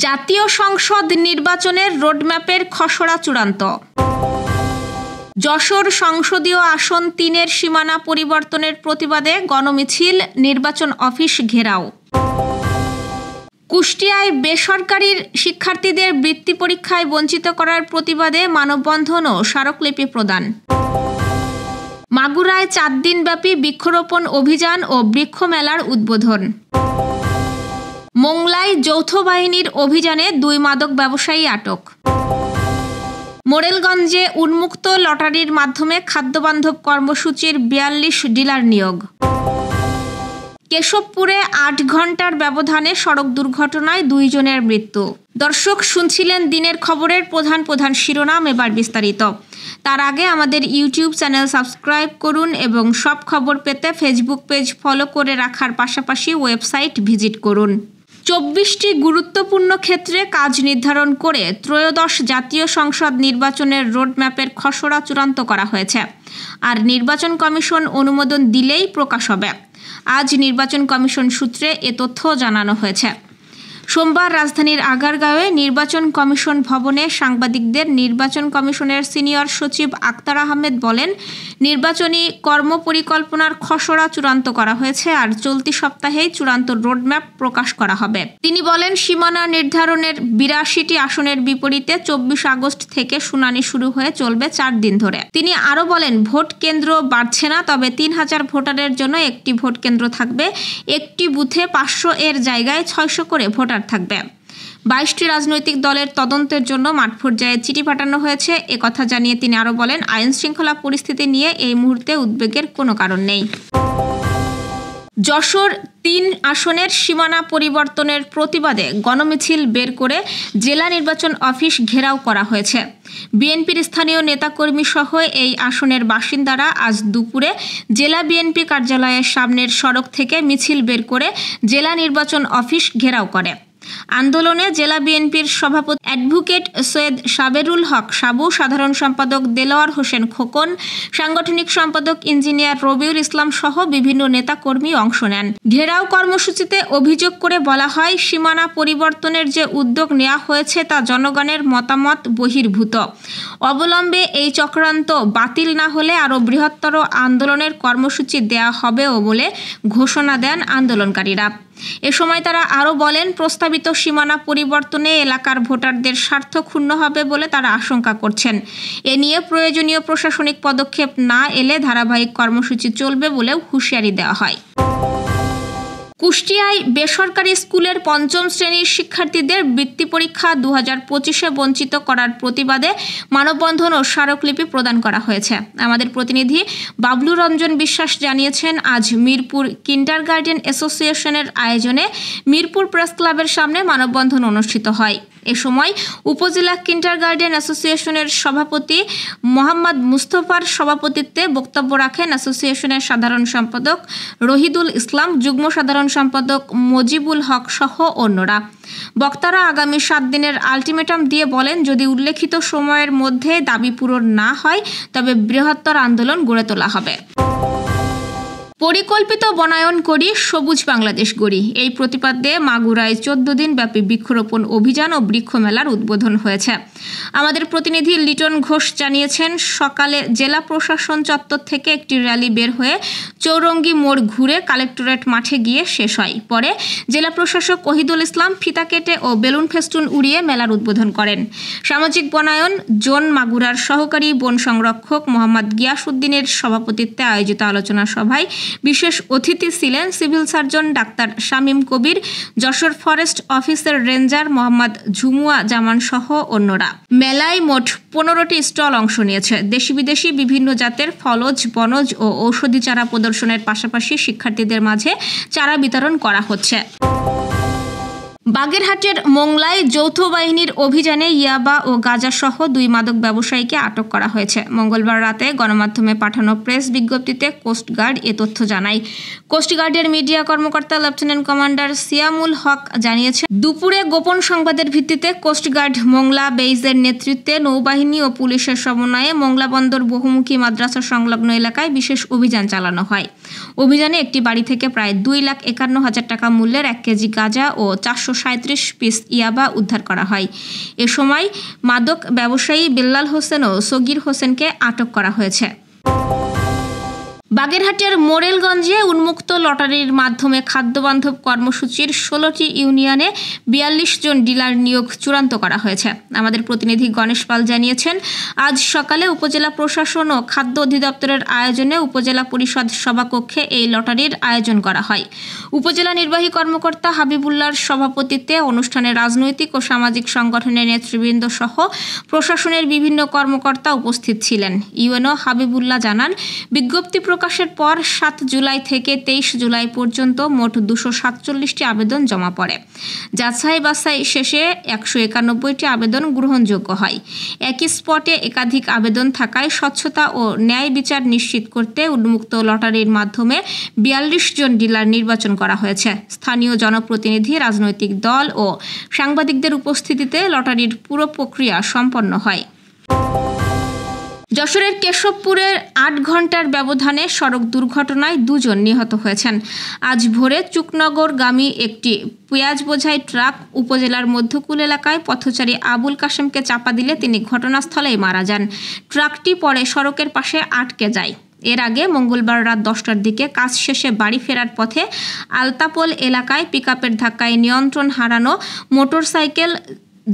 জাতীয় সংসদ নির্বাচনের রোডম্যাপের খসড়া চূড়ান্ত। যশোর সংসদীয় আসন ৩-এর সীমানা পরিবর্তনের প্রতিবাদে গণমিছিল, নির্বাচন অফিস ঘেরাও। কুষ্টিয়ায় বেসরকারি শিক্ষার্থীদের বৃত্তি পরীক্ষায় বঞ্চিত করার প্রতিবাদে মানববন্ধন ও স্মারকলিপি প্রদান। মাগুরায় ৪ দিনব্যাপী বৃক্ষরোপণ অভিযান ও বৃক্ষ মেলার উদ্বোধন। মোংলায় যৌথ বাহিনীর অভিযানে ২ মাদক ব্যবসায়ী আটক। মোরেলগঞ্জে উন্মুক্ত লটারির মাধ্যমে খাদ্যবান্ধব কর্মসূচির ৪২ ডিলার নিয়োগ। কেশবপুরে ৮ ঘণ্টার ব্যবধানে সড়ক দুর্ঘটনায় ২ জনের মৃত্যু। দর্শক, শুনছিলেন দিনের খবরের প্রধান শিরোনাম, এবার বিস্তারিত। তার আগে আমাদের ইউটিউব চ্যানেল সাবস্ক্রাইব করুন এবং সব খবর পেতে ফেসবুক পেজ ফলো করে রাখার পাশাপাশি ওয়েবসাইট ভিজিট করুন। ২৪টি গুরুত্বপূর্ণ ক্ষেত্রে কাজ নির্ধারণ করে ত্রয়োদশ জাতীয় সংসদ নির্বাচনের রোডম্যাপের খসড়া চূড়ান্ত করা হয়েছে। আর নির্বাচন কমিশন অনুমোদন দিলেই প্রকাশ হবে। আজ নির্বাচন কমিশন সূত্রে এ তথ্য জানানো হয়েছে। সোমবার রাজধানীর আগারগাঁওয়ে নির্বাচন কমিশন ভবনে সাংবাদিকদের নির্বাচন কমিশনের সিনিয়র সচিব আক্তার আহমেদ বলেন, নির্বাচনী কর্মপরিকল্পনার খসড়া চূড়ান্ত করা হয়েছে আর চলতি সপ্তাহেই চূড়ান্ত রোডম্যাপ প্রকাশ করা হবে। তিনি বলেন, সীমানা নির্ধারণের ৮২টি আসনের বিপরীতে ২৪ আগস্ট থেকে শুনানি শুরু হয়ে চলবে ৪ দিন ধরে। তিনি আরও বলেন, ভোট কেন্দ্র বাড়ছে না, তবে ৩,০০০ ভোটারের জন্য একটি ভোট কেন্দ্র থাকবে। একটি বুথে ৫০০ এর জায়গায় ৬০০ করে ভোটার থাকবে। ২২টি রাজনৈতিক দলের তদন্তের জন্য মাঠ পর্যায়ে চিঠি পাঠানো হয়েছে। একথা জানিয়ে তিনি আরও বলেন, আইন শৃঙ্খলা পরিস্থিতি নিয়ে এই মুহূর্তে উদ্বেগের কোনো কারণ নেই। যশোর ৩ আসনের সীমানা পরিবর্তনের প্রতিবাদে গণমিছিল বের করে জেলা নির্বাচন অফিস ঘেরাও করা হয়েছে। বিএনপির স্থানীয় নেতাকর্মী সহ এই আসনের বাসিন্দারা আজ দুপুরে জেলা বিএনপি কার্যালয়ের সামনের সড়ক থেকে মিছিল বের করে জেলা নির্বাচন অফিস ঘেরাও করে। আন্দোলনে জেলা বিএনপির সভাপতি অ্যাডভোকেট সৈয়দ সাবেরুল হক সাবু, সাধারণ সম্পাদক দেলোয়ার হোসেন খোকন, সাংগঠনিক সম্পাদক ইঞ্জিনিয়ার রবিউল ইসলাম সহ বিভিন্ন নেতাকর্মী অংশ নেন। ঘেরাও কর্মসূচিতে অভিযোগ করে বলা হয়, সীমানা পরিবর্তনের যে উদ্যোগ নেওয়া হয়েছে তা জনগণের মতামত বহির্ভূত। অবলম্বে এই চক্রান্ত বাতিল না হলে আরও বৃহত্তর আন্দোলনের কর্মসূচি দেওয়া হবেও বলে ঘোষণা দেন আন্দোলনকারীরা। এ সময় তারা আরও বলেন, প্রস্তাবিত সীমানা পরিবর্তনে এলাকার ভোটারদের স্বার্থ ক্ষুণ্ণ হবে বলে তারা আশঙ্কা করছেন। এ নিয়ে প্রয়োজনীয় প্রশাসনিক পদক্ষেপ না এলে ধারাবাহিক কর্মসূচি চলবে বলেও হুঁশিয়ারি দেওয়া হয়। কুষ্টিয়ায় বেসরকারি স্কুলের ৫ম শ্রেণীর শিক্ষার্থীদের বৃত্তি পরীক্ষা ২০২৫-এ বঞ্চিত করার প্রতিবাদে মানববন্ধন ও স্মারকলিপি প্রদান করা হয়েছে। আমাদের প্রতিনিধি বাবলু রঞ্জন বিশ্বাস জানিয়েছেন, আজ মিরপুর কিন্ডারগার্টেন অ্যাসোসিয়েশনের আয়োজনে মিরপুর প্রেস ক্লাবের সামনে মানববন্ধন অনুষ্ঠিত হয়। এ সময় উপজেলা কিন্ডারগার্টেন অ্যাসোসিয়েশনের সভাপতি মোহাম্মদ মুস্তফার সভাপতিত্বে বক্তব্য রাখেন অ্যাসোসিয়েশনের সাধারণ সম্পাদক রহিদুল ইসলাম, যুগ্ম সাধারণ সম্পাদক মজিবুল হক সহ অন্যরা। বক্তারা আগামী ৭ দিনের আলটিমেটাম দিয়ে বলেন, যদি উল্লেখিত সময়ের মধ্যে দাবি পূরণ না হয় তবে বৃহত্তর আন্দোলন গড়ে তোলা হবে। পরিকল্পিত বনায়ন করি, সবুজ বাংলাদেশ গড়ি, এই প্রতিপাদ্যে মাগুরায় ১৪ দিন ব্যাপী বৃক্ষরোপণ অভিযান ও বৃক্ষ মেলার উদ্বোধন হয়েছে। আমাদের প্রতিনিধি লিটন ঘোষ জানিয়েছেন, সকালে জেলা প্রশাসন চত্বর থেকে একটি র্যালি বের হয়ে চৌরঙ্গি মোড় ঘুরে কালেক্টরেট মাঠে গিয়ে শেষ হয়। পরে জেলা প্রশাসক ওহিদুল ইসলাম ফিতা কেটে ও বেলুন ফেস্টুন উড়িয়ে মেলার উদ্বোধন করেন। সামাজিক বনায়ন জোন মাগুরার সহকারী বন সংরক্ষক মোহাম্মদ গিয়াসউদ্দিনের সভাপতিত্বে আয়োজিত আলোচনা সভায় বিশেষ অতিথি ছিলেন সিভিল সার্জন ডাক্তার শামীম কবির, যশোর ফরেস্ট অফিসের রেঞ্জার মোহাম্মদ ঝুমুয়া জামান সহ অন্যরা। মেলায় মোট ১৫টি স্টল অংশ নিয়েছে। দেশি বিদেশি বিভিন্ন জাতের ফলজ, বনজ ও ঔষধি চারা প্রদর্শনের পাশাপাশি শিক্ষার্থীদের মাঝে চারা বিতরণ করা হচ্ছে। বাগেরহাটের মোংলায় যৌথ বাহিনীর অভিযানে ইয়াবা ও গাঁজাসহ ২ মাদক ব্যবসায়ীকে আটক করা হয়েছে। মঙ্গলবার রাতে গণমাধ্যমে পাঠানো প্রেস বিজ্ঞপ্তিতে কোস্টগার্ড এ তথ্য জানায়। কোস্টগার্ডের মিডিয়া কর্মকর্তা লেফটেন্যান্ট কমান্ডার সিয়ামুল হক জানিয়েছেন, দুপুরে গোপন সংবাদের ভিত্তিতে কোস্টগার্ড মোংলা বেইজের নেতৃত্বে নৌবাহিনী ও পুলিশের সমন্বয়ে মোংলা বন্দর বহুমুখী মাদ্রাসা সংলগ্ন এলাকায় বিশেষ অভিযান চালানো হয়। অভিযানে একটি বাড়ি থেকে প্রায় ২,৫১,০০০ টাকা মূল্যের ১ কেজি গাঁজা ও ৪০০ 137 পিস ইয়াবা উদ্ধার করা হয়। এ সময় মাদক ব্যবসায়ী বেল্লাল হোসেন ও সগির হোসেনকে আটক করা হয়েছে। বাগেরহাটের মোরেলগঞ্জে উন্মুক্ত লটারির মাধ্যমে খাদ্যবান্ধব কর্মসূচির 16টি ইউনিয়নে 42 জন ডিলার নিয়োগ চূড়ান্ত করা হয়েছে। আমাদের প্রতিনিধি গণেশ পাল জানিয়েছেন, আজ সকালে উপজেলা প্রশাসন ও খাদ্য অধিদপ্তরের আয়োজনে উপজেলা পরিষদ সভাকক্ষে এই লটারির আয়োজন করা হয়। উপজেলা নির্বাহী কর্মকর্তা হাবিবুল্লাহর সভাপতিত্বে অনুষ্ঠানে রাজনৈতিক ও সামাজিক সংগঠনের নেতৃবৃন্দ সহ প্রশাসনের বিভিন্ন কর্মকর্তা উপস্থিত ছিলেন। ইউএনও হাবিবুল্লাহ জানান, বিজ্ঞপ্তি প্রকাশের পর 7 জুলাই থেকে 23 জুলাই পর্যন্ত মোট 247টি আবেদন জমা পড়ে। যাচাই বাছাই শেষে 191টি আবেদন গ্রহণযোগ্য হয়। একই স্পটে একাধিক আবেদন থাকায় স্বচ্ছতা ও ন্যায় বিচার নিশ্চিত করতে উন্মুক্ত লটারির মাধ্যমে 42 জন ডিলার নির্বাচন করা হয়েছে। স্থানীয় জনপ্রতিনিধি, রাজনৈতিক দল ও সাংবাদিকদের উপস্থিতিতে লটারির পুরো প্রক্রিয়া সম্পন্ন হয়। যশোরের কেশবপুরের 8 ঘন্টার ব্যবধানে সড়ক দুর্ঘটনায় 2 জন নিহত হয়েছেন। আজ ভোরে চুকনগরগামী একটি পেঁয়াজ বোঝাই ট্রাক উপজেলার মধ্যকুল এলাকায় পথচারী আবুল কাশেমকে চাপা দিলে তিনি ঘটনাস্থলেই মারা যান। ট্রাকটি পরে সড়কের পাশে আটকে যায়। এর আগে মঙ্গলবার রাত 10টার দিকে কাজ শেষে বাড়ি ফেরার পথে আলতাপোল এলাকায় পিকআপের ধাক্কায় নিয়ন্ত্রণ হারানো মোটরসাইকেল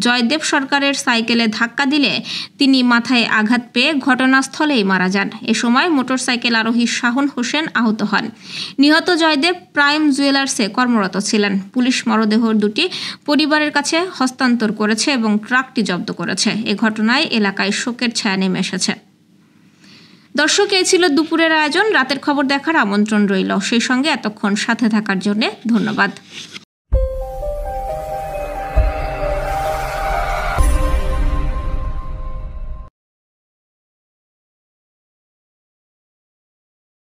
জয়দেব সরকারের সাইকেলে ধাক্কা দিলে তিনি মাথায় আঘাত পেয়ে ঘটনাস্থলেই মারা যান। এ সময় মোটরসাইকেল আরোহী শাহন হোসেন আহত হন। নিহত জয়দেব প্রাইম জুয়েলার্সে কর্মরত ছিলেন। পুলিশ মরদেহ দুটি পরিবারের কাছে হস্তান্তর করেছে এবং ট্রাকটি জব্দ করেছে। এ ঘটনায় এলাকায় শোকের ছায়া নেমে এসেছে। দর্শক, এই ছিল দুপুরের আয়োজন। রাতের খবর দেখার আমন্ত্রণ রইল। সেই সঙ্গে এতক্ষণ সাথে থাকার জন্য ধন্যবাদ।